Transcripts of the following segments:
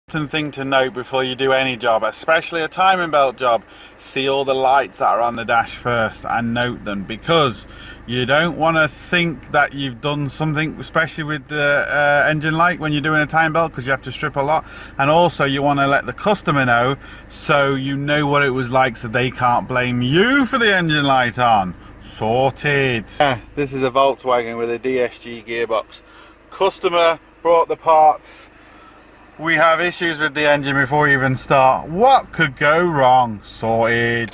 Important thing to note before you do any job, especially a timing belt job: see all the lights that are on the dash first and note them, because you don't want to think that you've done something, especially with the engine light when you're doing a timing belt, because you have to strip a lot. And also you want to let the customer know, so you know what it was like, so they can't blame you for the engine light on. Sorted. This is a Volkswagen with a DSG gearbox. Customer brought the parts. We have issues with the engine before we even start. What could go wrong? Sorted.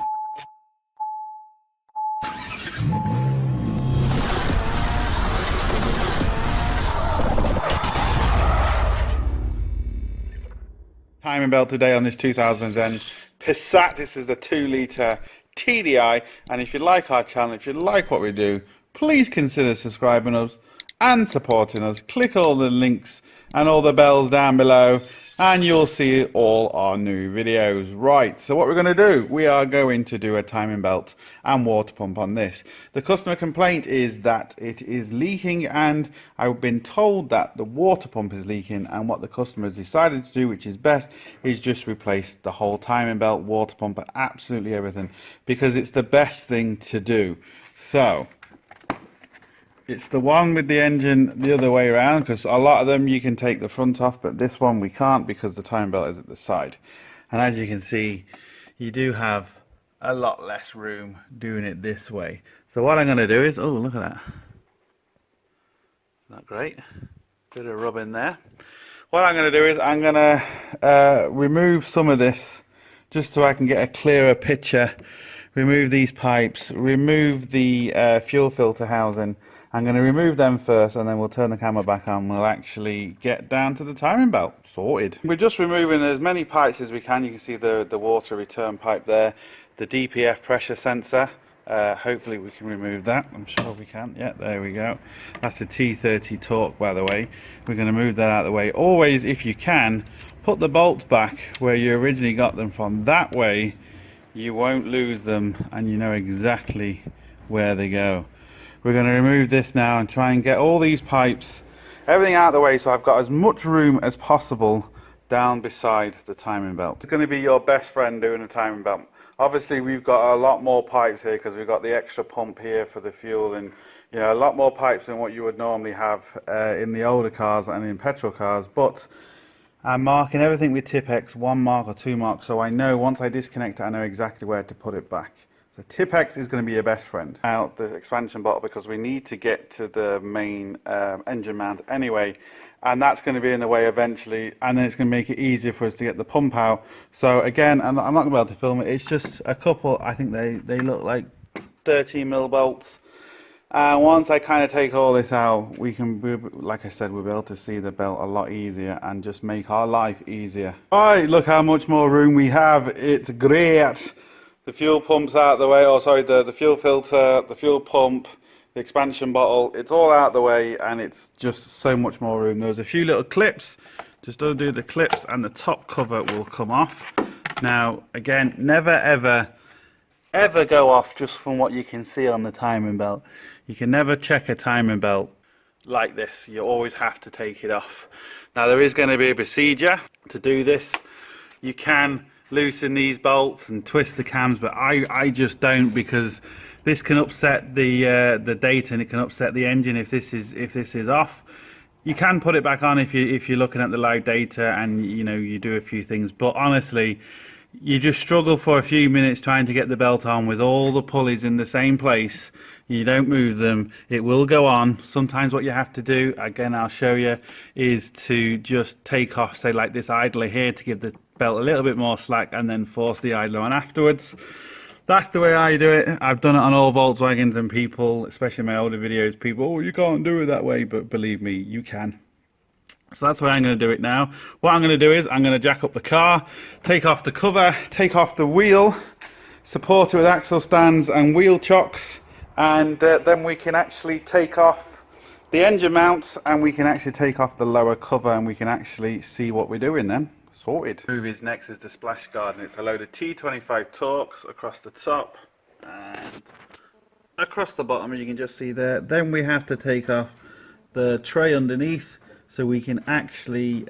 Timing belt today on this 2010 Passat. This is the 2-litre TDI. And if you like our channel, if you like what we do, please consider subscribing us and supporting us. Click all the links and all the bells down below, and you'll see all our new videos. Right, so what we're going to do, we are going to do a timing belt and water pump on this. The customer complaint is that it is leaking, and I've been told that the water pump is leaking, and what the customer has decided to do, which is best, is just replace the whole timing belt, water pump, and absolutely everything, because it's the best thing to do. So it's the one with the engine the other way around, because a lot of them you can take the front off, but this one we can't because the timing belt is at the side. And as you can see, you do have a lot less room doing it this way. So what I'm going to do is, oh, look at that. Not great. Bit of rub in there. What I'm going to do is I'm going to remove some of this just so I can get a clearer picture. Remove these pipes, remove the fuel filter housing. I'm going to remove them first, and then we'll turn the camera back on. We'll actually get down to the timing belt. Sorted. We're just removing as many pipes as we can. You can see the water return pipe there, the DPF pressure sensor. Hopefully we can remove that. I'm sure we can. Yeah, there we go. That's a T30 torque, by the way. We're going to move that out of the way. Always, if you can, put the bolts back where you originally got them from. That way you won't lose them, and you know exactly where they go. We're going to remove this now and try and get all these pipes, everything out of the way, so I've got as much room as possible down beside the timing belt. It's going to be your best friend doing a timing belt. Obviously we've got a lot more pipes here because we've got the extra pump here for the fuel, and you know, a lot more pipes than what you would normally have in the older cars and in petrol cars. But I'm marking everything with Tipex 1 mark or 2 marks, so I know once I disconnect it, I know exactly where to put it back. So Tipex is going to be your best friend. Out the expansion bottle, because we need to get to the main engine mount anyway, and that's going to be in the way eventually, and then it's going to make it easier for us to get the pump out. So again, I'm not going to be able to film it. It's just a couple, I think they look like 13mm bolts. And once I kind of take all this out, we can, like I said, we'll be able to see the belt a lot easier and just make our life easier. Right, look how much more room we have. It's great. The fuel pump's out of the way, or sorry, the fuel filter, the fuel pump, the expansion bottle, it's all out of the way, and it's just so much more room. There's a few little clips, just undo the clips and the top cover will come off. Now, again, never ever go off just from what you can see on the timing belt. You can never check a timing belt like this. You always have to take it off. Now, there is going to be a procedure to do this. You can loosen these bolts and twist the cams, but I just don't, because this can upset the data, and it can upset the engine if this is off. You can put it back on if you're looking at the live data and you know you do a few things, but honestly you just struggle for a few minutes trying to get the belt on with all the pulleys in the same place. You don't move them, it will go on. Sometimes what you have to do, again I'll show you, is to just take off, say like this idler here, to give the belt a little bit more slack, and then force the idler on afterwards. That's the way I do it. I've done it on all Volkswagens, and people, especially my older videos, people, oh, you can't do it that way, but believe me, you can. So that's why I'm going to do it now. What I'm going to do is I'm going to jack up the car, take off the cover, take off the wheel, support it with axle stands and wheel chocks, and then we can actually take off the engine mounts, and we can actually take off the lower cover, and we can actually see what we're doing then. Sorted. Move is next is the splash guard, and it's a load of T25 Torques across the top and across the bottom, as you can just see there. Then we have to take off the tray underneath, so we can actually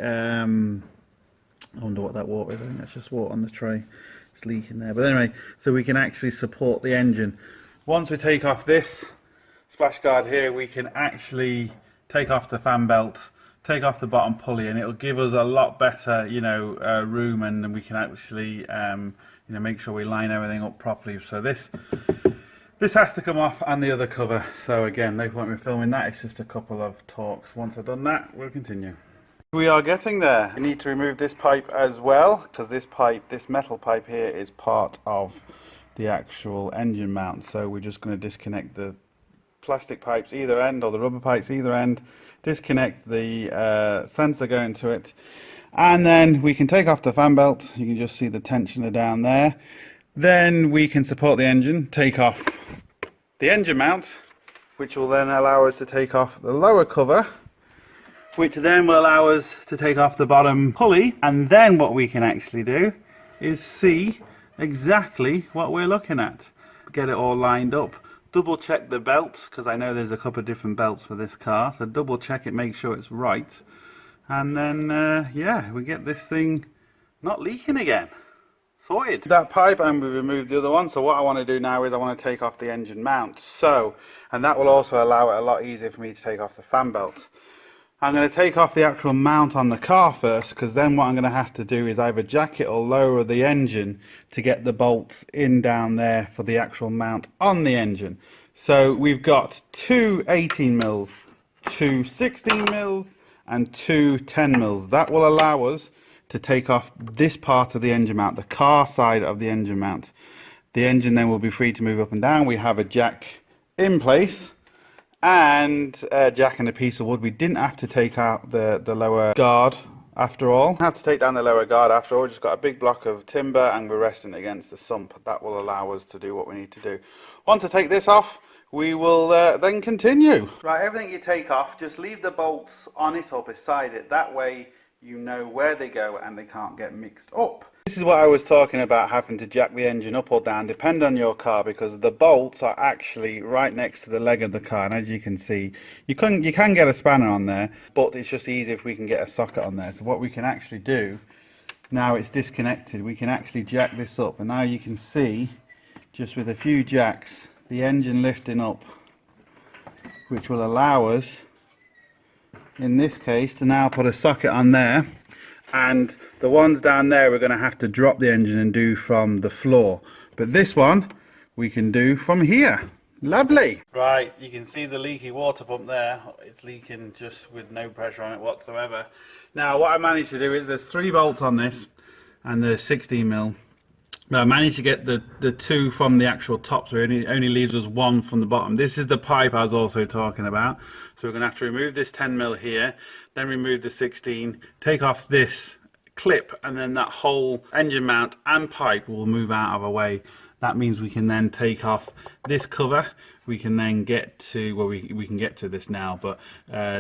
I wonder what that water is. I think that's just water on the tray. It's leaking there. But anyway, so we can actually support the engine. Once we take off this splash guard here, we can actually take off the fan belt, take off the bottom pulley, and it'll give us a lot better, room, and then we can actually, make sure we line everything up properly. So this has to come off, and the other cover. So again, no point in filming that. It's just a couple of talks. Once I've done that, we'll continue. We are getting there. We need to remove this pipe as well, because this metal pipe here is part of the actual engine mount. So we're just going to disconnect the plastic pipes either end, or the rubber pipes either end, disconnect the sensor going to it, and then we can take off the fan belt. You can just see the tensioner down there. Then we can support the engine, take off the engine mount, which will then allow us to take off the lower cover, which then will allow us to take off the bottom pulley. And then what we can actually do is see exactly what we're looking at. Get it all lined up. Double check the belts, because I know there's a couple of different belts for this car. So double check it, make sure it's right. And then, yeah, we get this thing not leaking again. Sorted. That pipe, and we removed the other one. So what I want to do now is I want to take off the engine mount. And that will also allow it a lot easier for me to take off the fan belt. I'm going to take off the actual mount on the car first, because then what I'm going to have to do is either jack it or lower the engine to get the bolts in down there for the actual mount on the engine. So we've got two 18 mils, two 16 mils, and two 10 mils. That will allow us to take off this part of the engine mount, the car side of the engine mount. The engine then will be free to move up and down. We have a jack in place, and a jack and a piece of wood. We didn't have to take out the lower guard after all. Have to take down the lower guard after all. Just got a big block of timber, and we're resting against the sump. That will allow us to do what we need to do. Once I take this off, we will then continue. Right, everything you take off, just leave the bolts on it or beside it. That way you know where they go and they can't get mixed up. This is what I was talking about, having to jack the engine up or down, depend on your car, because the bolts are actually right next to the leg of the car. And as you can see, you can get a spanner on there, but it's just easier if we can get a socket on there. So what we can actually do, now it's disconnected, we can actually jack this up. And now you can see, just with a few jacks, the engine lifting up, which will allow us, in this case, to now put a socket on there. And the ones down there we're going to have to drop the engine and do from the floor, but this one we can do from here. Lovely. Right, you can see the leaky water pump there. It's leaking just with no pressure on it whatsoever. Now what I managed to do is, there's 3 bolts on this and there's 16 mil. But I managed to get the 2 from the actual top, so it only leaves us 1 from the bottom. This is the pipe I was also talking about. So we're going to have to remove this 10 mil here, then remove the 16, take off this clip, and then that whole engine mount and pipe will move out of our way. That means we can then take off this cover. We can then get to, well, we can get to this now, but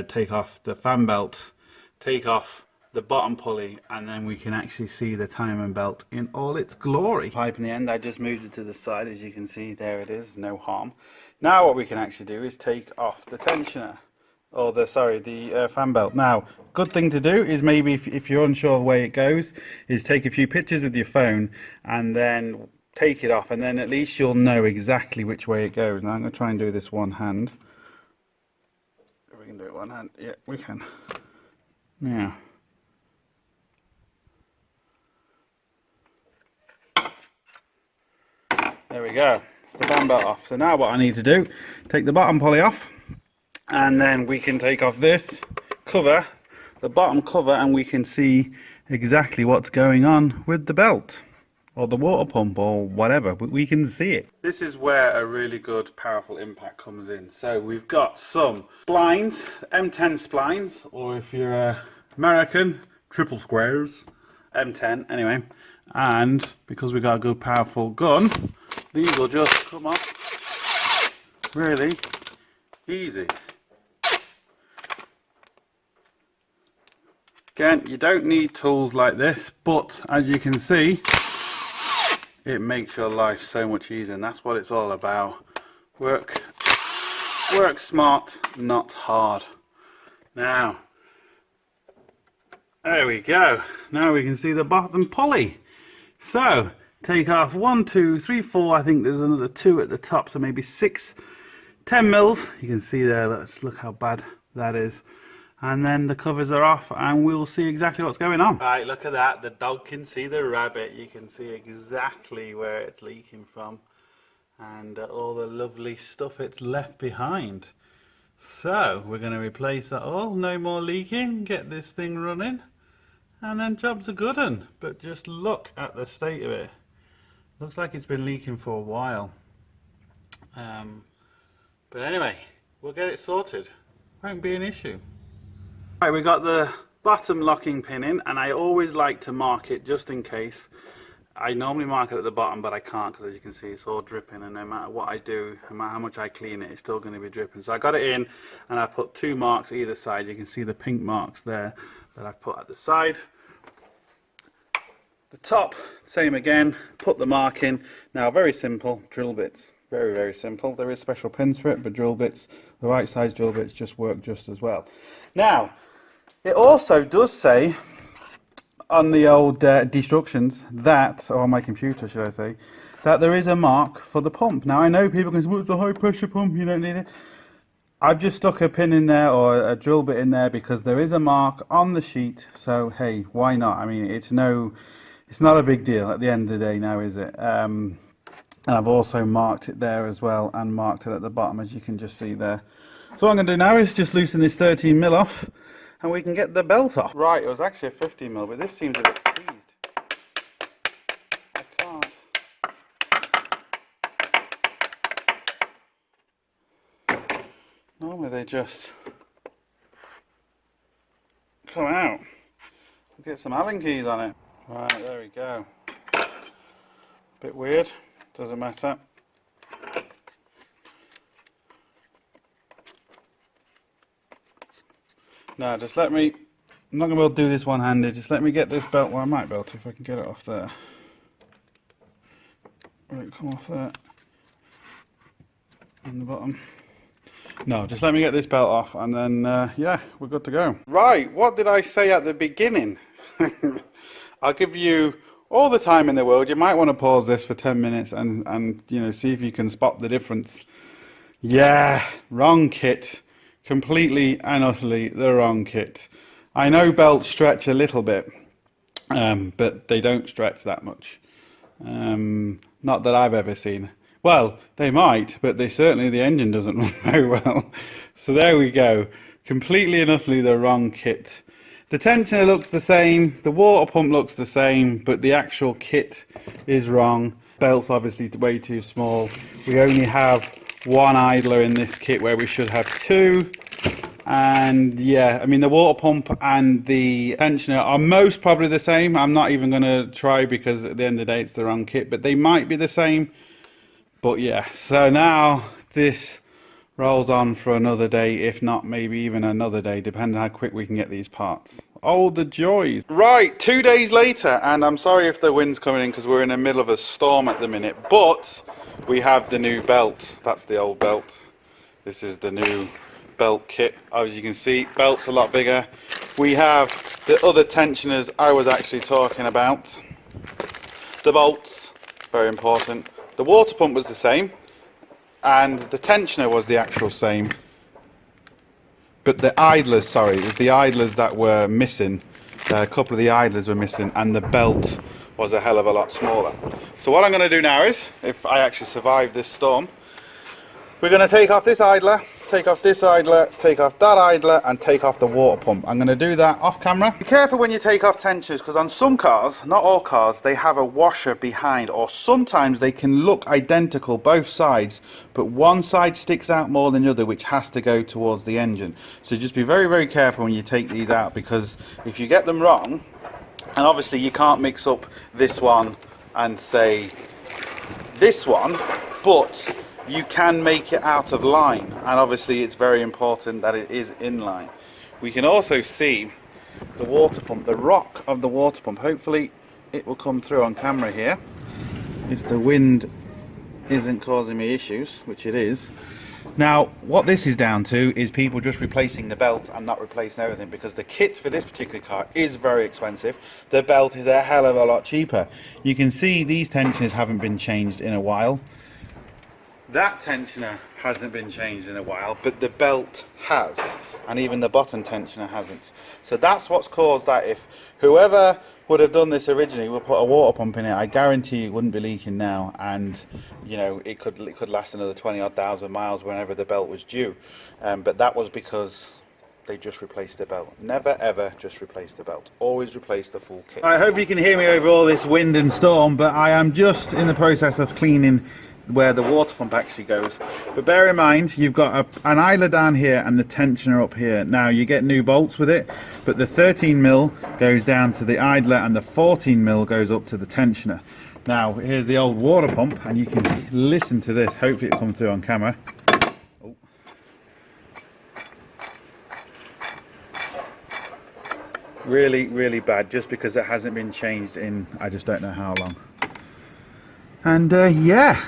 take off the fan belt, take off the bottom pulley, and then we can actually see the timing belt in all its glory. Pipe in the end, I just moved it to the side. As you can see, there it is, no harm. Now what we can actually do is take off the tensioner, or the fan belt. Now, good thing to do is, maybe if you're unsure of the way it goes, is take a few pictures with your phone and then take it off, and then at least you'll know exactly which way it goes. Now I'm going to try and do this one hand. If we can do it one hand, yeah, we can. Now, there we go. It's the fan belt off. So now what I need to do, take the bottom pulley off, and then we can take off this cover, the bottom cover, and we can see exactly what's going on with the belt or the water pump or whatever, but we can see it. This is where a really good powerful impact comes in. So we've got some splines, M10 splines, or if you're American, triple squares, M10 anyway. And because we've got a good powerful gun, these will just come off really easy. Again, you don't need tools like this, but as you can see, it makes your life so much easier, and that's what it's all about. Work smart, not hard. Now, There we go. Now we can see the bottom pulley. So take off 1, 2, 3, 4. I think there's another 2 at the top, so maybe 6, 10 mils. You can see there. Let's look how bad that is. And then the covers are off, and we'll see exactly what's going on. Right, look at that. The dog can see the rabbit. You can see exactly where it's leaking from, and all the lovely stuff it's left behind. So we're going to replace that all. No more leaking. Get this thing running, and then job's a good one. But just look at the state of it. Looks like it's been leaking for a while. But anyway, we'll get it sorted. Won't be an issue. Right, we got the bottom locking pin in, and I always like to mark it just in case. I normally mark it at the bottom, but I can't because, as you can see, it's all dripping, and no matter what I do, no matter how much I clean it, it's still going to be dripping. So I got it in, and I put 2 marks either side. You can see the pink marks there that I've put at the side. The top, same again, put the mark in. Now, very simple, drill bits. Very, very simple. There is special pins for it, but drill bits, the right size drill bits just work just as well. Now, it also does say on the old instructions that, or on my computer should I say, that there is a mark for the pump. Now I know people can say, well, it's a high pressure pump, you don't need it. I've just stuck a pin in there or a drill bit in there because there is a mark on the sheet, so hey, why not? I mean, it's not a big deal at the end of the day now, is it? And I've also marked it there as well, and marked it at the bottom, as you can just see there. So what I'm going to do now is just loosen this 13 mil off, and we can get the belt off. Right, it was actually a 15 mil, but this seems a bit seized. I can't. Normally they just come out. Get some Allen keys on it. Right, there we go. Bit weird, doesn't matter. Now just let me, I'm not going to be able to do this one-handed, just let me get this belt, well I might be able to if I can get it off there. Will it come off there? On the bottom? No, just let me get this belt off, and then yeah, we're good to go. Right, what did I say at the beginning? I'll give you all the time in the world. You might want to pause this for 10 minutes and you know, see if you can spot the difference. Yeah, wrong kit. Completely and utterly the wrong kit. I know belts stretch a little bit, but they don't stretch that much. Not that I've ever seen. Well, they might, but they certainly, the engine doesn't run very well. So there we go. Completely and utterly the wrong kit. The tensioner looks the same, the water pump looks the same, but the actual kit is wrong. Belt's obviously way too small. We only have 1 idler in this kit where we should have 2. And yeah, I mean, the water pump and the tensioner are most probably the same. I'm not even going to try because at the end of the day it's the wrong kit, but they might be the same. But yeah, so now this rolls on for another day, if not maybe even another day, depending on how quick we can get these parts. Oh, the joys. Right, 2 days later, and I'm sorry if the wind's coming in because we're in the middle of a storm at the minute, but we have the new belt. That's the old belt. This is the new belt kit. As you can see, belt's a lot bigger. We have the other tensioners I was actually talking about. The bolts, very important. The water pump was the same, and the tensioner was the actual same. But the idlers, sorry, it was the idlers that were missing. A couple of the idlers were missing, and the belt was a hell of a lot smaller. So what I'm going to do now is, if I actually survive this storm, we're going to take off this idler, take off this idler, take off that idler, and take off the water pump. I'm going to do that off camera. Be careful when you take off tensioners, because on some cars, not all cars, they have a washer behind, or sometimes they can look identical both sides, but one side sticks out more than the other, which has to go towards the engine. So just be very, very careful when you take these out, because if you get them wrong, and obviously you can't mix up this one and say this one, but you can make it out of line, and obviously it's very important that it is in line. We can also see the water pump, the rock of the water pump. Hopefully it will come through on camera here if the wind isn't causing me issues, which it is. Now, what this is down to is people just replacing the belt and not replacing everything, because the kit for this particular car is very expensive. The belt is a hell of a lot cheaper. You can see these tensioners haven't been changed in a while. That tensioner hasn't been changed in a while, but the belt has, and even the bottom tensioner hasn't. So that's what's caused that. If whoever would have done this originally would put a water pump in it, I guarantee it wouldn't be leaking now, and you know, it could last another 20-odd thousand miles whenever the belt was due. But that was because they just replaced the belt. Never ever just replace the belt. Always replace the full kit. I hope you can hear me over all this wind and storm, but I am just in the process of cleaning where the water pump actually goes. But bear in mind, you've got an idler down here and the tensioner up here. Now you get new bolts with it, but the 13mm goes down to the idler and the 14mm goes up to the tensioner. Now here's the old water pump, and you can listen to this. Hopefully it comes through on camera. Oh. Really bad, just because it hasn't been changed in I just don't know how long. And yeah,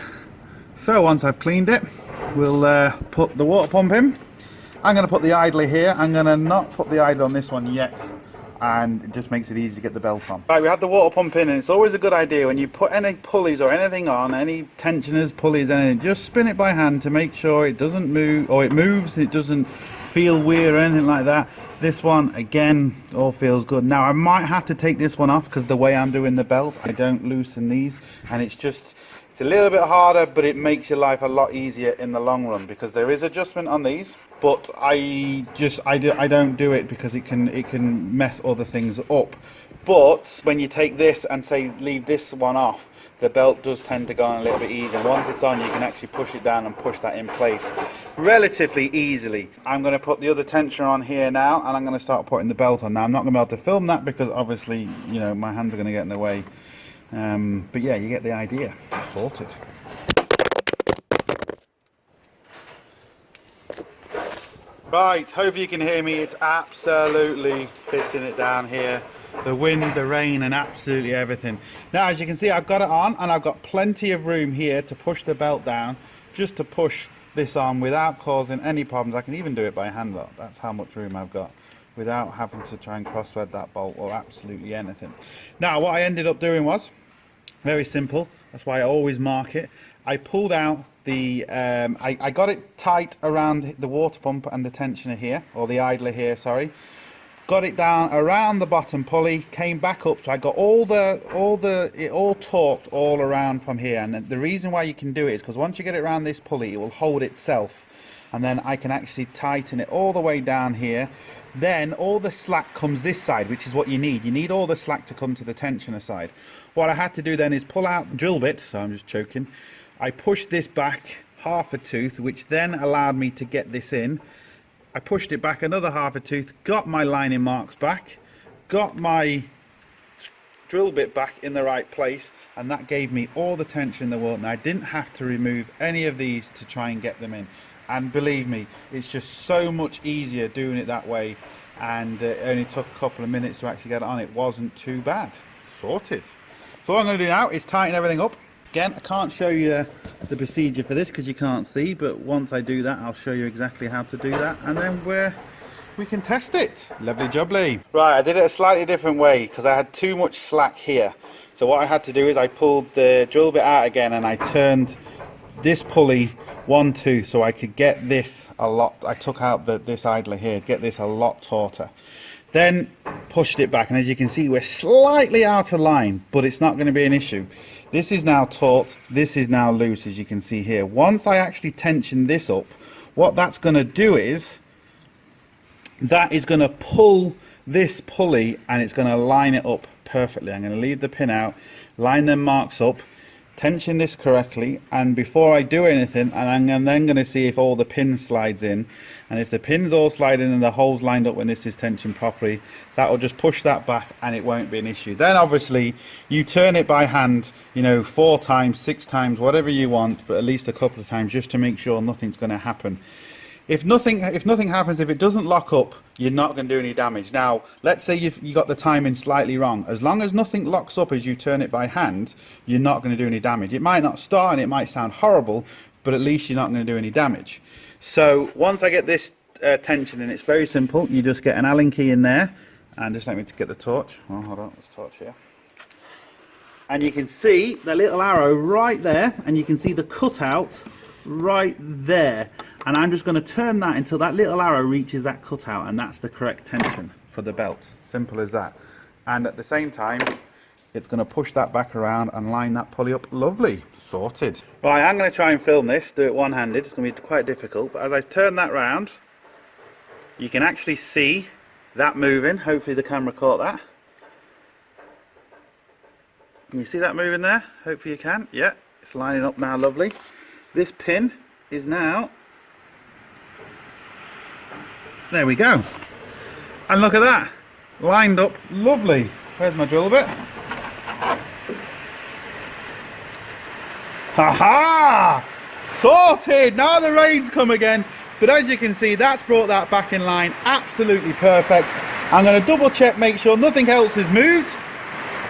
so once I've cleaned it, we'll put the water pump in. I'm going to put the idler here. I'm going to not put the idler on this one yet, and it just makes it easy to get the belt on. Right, we have the water pump in, and it's always a good idea when you put any pulleys or anything on, any tensioners, pulleys, anything, just spin it by hand to make sure it doesn't move, or it moves, it doesn't feel weird or anything like that. This one, again, all feels good. Now I might have to take this one off, because the way I'm doing the belt, I don't loosen these, and it's a little bit harder, but it makes your life a lot easier in the long run, because there is adjustment on these, but I don't do it because it can mess other things up. But when you take this and say leave this one off, the belt does tend to go on a little bit easier. Once it's on, you can actually push it down and push that in place relatively easily. I'm going to put the other tensioner on here now, and I'm going to start putting the belt on. Now I'm not going to be able to film that because obviously, you know, my hands are going to get in the way. But yeah, you get the idea. Sorted. Right, hope you can hear me. It's absolutely pissing it down here. The wind, the rain, and absolutely everything. Now, as you can see, I've got it on, and I've got plenty of room here to push the belt down, just to push this on without causing any problems. I can even do it by hand, though. That's how much room I've got, without having to try and cross thread that bolt or absolutely anything. Now, what I ended up doing was very simple. That's why I always mark it. I pulled out the I got it tight around the water pump and the tensioner here, or the idler here, sorry. Got it down around the bottom pulley, came back up, so I got it all torqued all around from here. And the reason why you can do it is because once you get it around this pulley, it will hold itself, and then I can actually tighten it all the way down here. Then all the slack comes this side, which is what you need. You need all the slack to come to the tensioner side. What I had to do then is pull out the drill bit, so I'm just choking. I pushed this back half a tooth, which then allowed me to get this in. I pushed it back another half a tooth, got my lining marks back, got my drill bit back in the right place, and that gave me all the tension in the world. And I didn't have to remove any of these to try and get them in. And believe me, it's just so much easier doing it that way, and it only took a couple of minutes to actually get it on. It wasn't too bad. Sorted. So what I'm going to do now is tighten everything up. Again, I can't show you the procedure for this because you can't see, but once I do that, I'll show you exactly how to do that, and then we can test it. Lovely jubbly. Right, I did it a slightly different way because I had too much slack here. So what I had to do is I pulled the drill bit out again, and I turned this pulley one tooth so I could get this a lot. I took out this idler here, get this a lot tauter. Then pushed it back, and as you can see, we're slightly out of line, but it's not going to be an issue. This is now taut, this is now loose, as you can see here. Once I actually tension this up, what that's going to do is that is going to pull this pulley, and it's going to line it up perfectly. I'm going to leave the pin out, line them marks up, tension this correctly, and before I do anything, and I'm then going to see if all the pins slides in, and if the pins all slide in and the holes lined up when this is tensioned properly, that will just push that back and it won't be an issue. Then obviously you turn it by hand, you know, 4 times, 6 times, whatever you want, but at least a couple of times, just to make sure nothing's going to happen. If nothing happens, if it doesn't lock up, you're not going to do any damage. Now, let's say you got the timing slightly wrong. As long as nothing locks up as you turn it by hand, you're not going to do any damage. It might not start and it might sound horrible, but at least you're not going to do any damage. So once I get this tension in, it's very simple. You just get an Allen key in there, and just let me get the torch. Oh, hold on, let's torch here. And you can see the little arrow right there, and you can see the cutout right there. And I'm just going to turn that until that little arrow reaches that cutout, and that's the correct tension for the belt. Simple as that. And at the same time, it's going to push that back around and line that pulley up. Lovely. Sorted. Right, I'm going to try and film this, do it one-handed. It's going to be quite difficult, but as I turn that round, you can actually see that moving. Hopefully the camera caught that. Can you see that moving there? Hopefully you can. Yeah, it's lining up now. Lovely. This pin is now, there we go, and look at that, lined up lovely. Where's my drill bit? Haha! Sorted! Now the rain's come again, but as you can see, that's brought that back in line absolutely perfect. I'm going to double check, make sure nothing else has moved,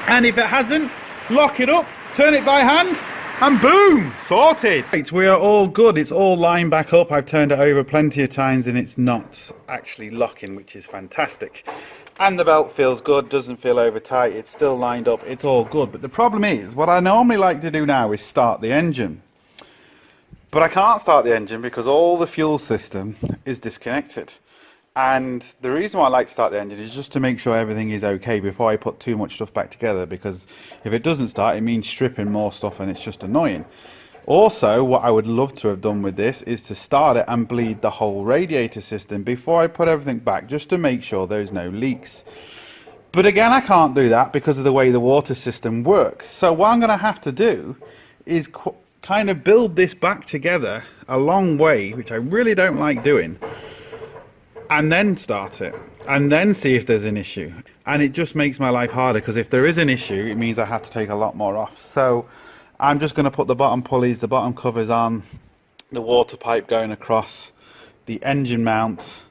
and if it hasn't, lock it up, turn it by hand, and boom, sorted. Right, we are all good. It's all lined back up. I've turned it over plenty of times and it's not actually locking, which is fantastic. And the belt feels good, doesn't feel over tight. It's still lined up. It's all good. But the problem is, what I normally like to do now is start the engine. But I can't start the engine because all the fuel system is disconnected. And the reason why I like to start the engine is just to make sure everything is okay before I put too much stuff back together, because if it doesn't start, it means stripping more stuff and it's just annoying. Also, what I would love to have done with this is to start it and bleed the whole radiator system before I put everything back, just to make sure there's no leaks. But again, I can't do that because of the way the water system works. So what I'm going to have to do is kind of build this back together a long way, which I really don't like doing, and then start it and then see if there's an issue. And it just makes my life harder, because if there is an issue, it means I have to take a lot more off. So I'm just going to put the bottom pulleys, the bottom covers on, the water pipe going across, the engine mount,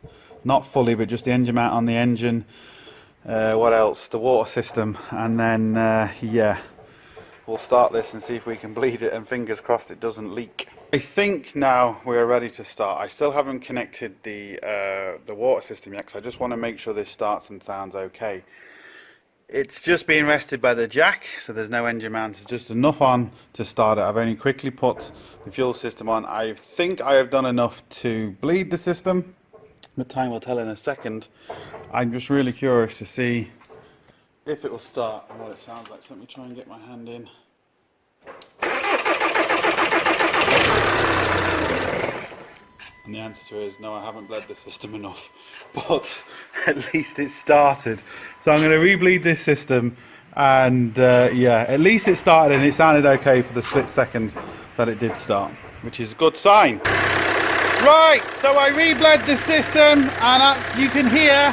not fully, but just the engine mount on the engine, what else, the water system, and then yeah, we'll start this and see if we can bleed it, and fingers crossed it doesn't leak. I think now we're ready to start. I still haven't connected the water system yet, because I just want to make sure this starts and sounds okay. It's just being rested by the jack, so there's no engine mount. It's just enough on to start it. I've only quickly put the fuel system on. I think I have done enough to bleed the system, but time will tell in a second. I'm just really curious to see if it will start and what it sounds like. So let me try and get my hand in. And the answer to it is no, I haven't bled the system enough, but at least it started. So I'm going to rebleed this system, and yeah, at least it started and it sounded okay for the split second that it did start, which is a good sign. Right, so I rebled the system, and you can hear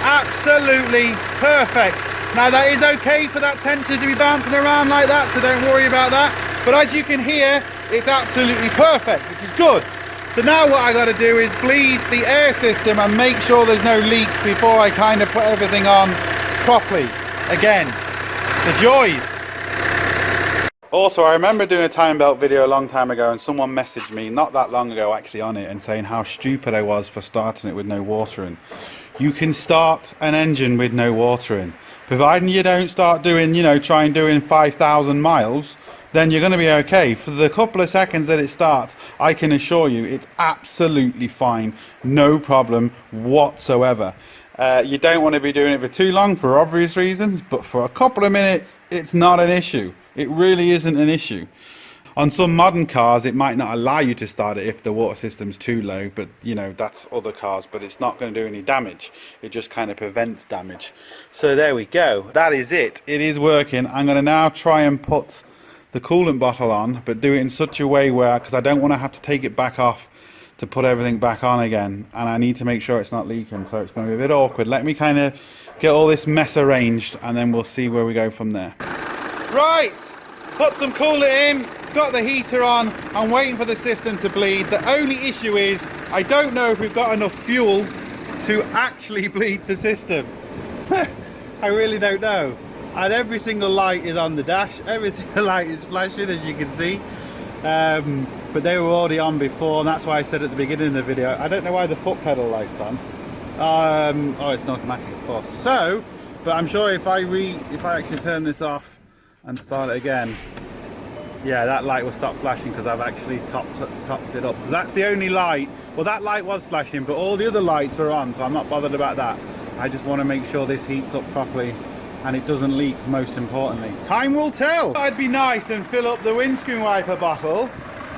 absolutely perfect. Now that is okay for that tension to be bouncing around like that, so don't worry about that. But as you can hear, it's absolutely perfect, which is good. So now what I got to do is bleed the air system and make sure there's no leaks before I kind of put everything on properly. Again, the joys. Also, I remember doing a timing belt video a long time ago, and someone messaged me not that long ago actually on it, and saying how stupid I was for starting it with no water in. You can start an engine with no water in, providing you don't start doing, you know, try and doing 5,000 miles. Then you're going to be okay. For the couple of seconds that it starts, I can assure you it's absolutely fine, no problem whatsoever. You don't want to be doing it for too long for obvious reasons, but for a couple of minutes it's not an issue. It really isn't an issue. On some modern cars it might not allow you to start it if the water system's too low, but you know, that's other cars, but it's not going to do any damage. It just kind of prevents damage. So there we go, that is it. It is working. I'm going to now try and put the coolant bottle on, but do it in such a way where, because I don't want to have to take it back off to put everything back on again, and I need to make sure it's not leaking, so it's going to be a bit awkward. Let me kind of get all this mess arranged, and then we'll see where we go from there. Right, put some coolant in, got the heater on, I'm waiting for the system to bleed. The only issue is I don't know if we've got enough fuel to actually bleed the system. I really don't know. And every single light is on the dash, every single light is flashing, as you can see. but they were already on before, and that's why I said at the beginning of the video, I don't know why the foot pedal light's on. Oh, it's an automatic, of course. So, but I'm sure if I actually turn this off and start it again, yeah, that light will stop flashing because I've actually topped it up. That's the only light. Well, that light was flashing, but all the other lights were on, so I'm not bothered about that. I just want to make sure this heats up properly and it doesn't leak, most importantly. Time will tell. I'd be nice and fill up the windscreen wiper bottle,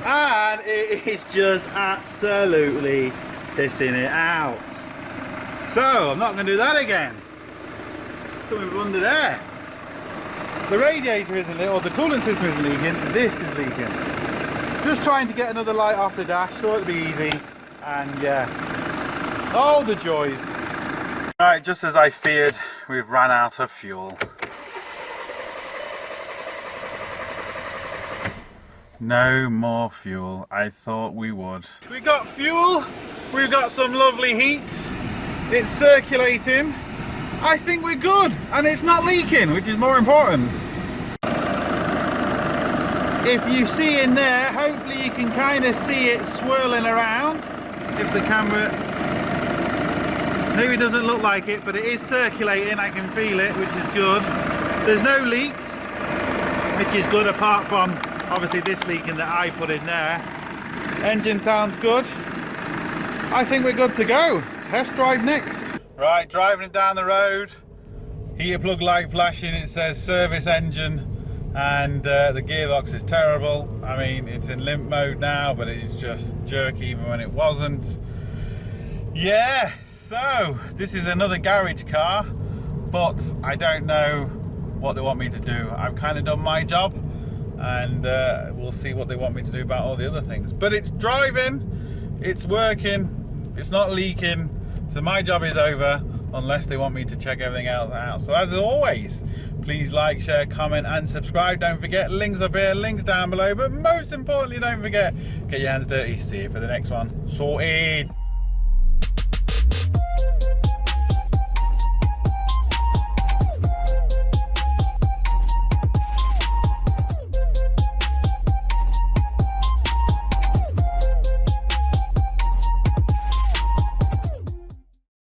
and it is just absolutely pissing it out. So I'm not going to do that again. Something under there. The radiator isn't leaking, or the coolant system isn't leaking, this is leaking. Just trying to get another light off the dash, so it'll be easy, and yeah, all the joys. Alright, just as I feared, we've ran out of fuel. No more fuel. I thought we would. We got fuel, we've got some lovely heat, it's circulating. I think we're good, and it's not leaking, which is more important. If you see in there, hopefully you can kind of see it swirling around. If the camera, maybe it doesn't look like it, but it is circulating, I can feel it, which is good. There's no leaks, which is good, apart from obviously this leaking that I put in there. Engine sounds good. I think we're good to go. Test drive next. Right, driving it down the road, heater plug light flashing, it says service engine, and the gearbox is terrible. I mean, it's in limp mode now, but it's just jerky even when it wasn't. Yeah, so this is another garage car, but I don't know what they want me to do. I've kind of done my job, and we'll see what they want me to do about all the other things. But it's driving, it's working, it's not leaking. So my job is over, unless they want me to check everything else out. So as always, please like, share, comment and subscribe. Don't forget, links up here, links down below. But most importantly, don't forget, get your hands dirty. See you for the next one. Sorted.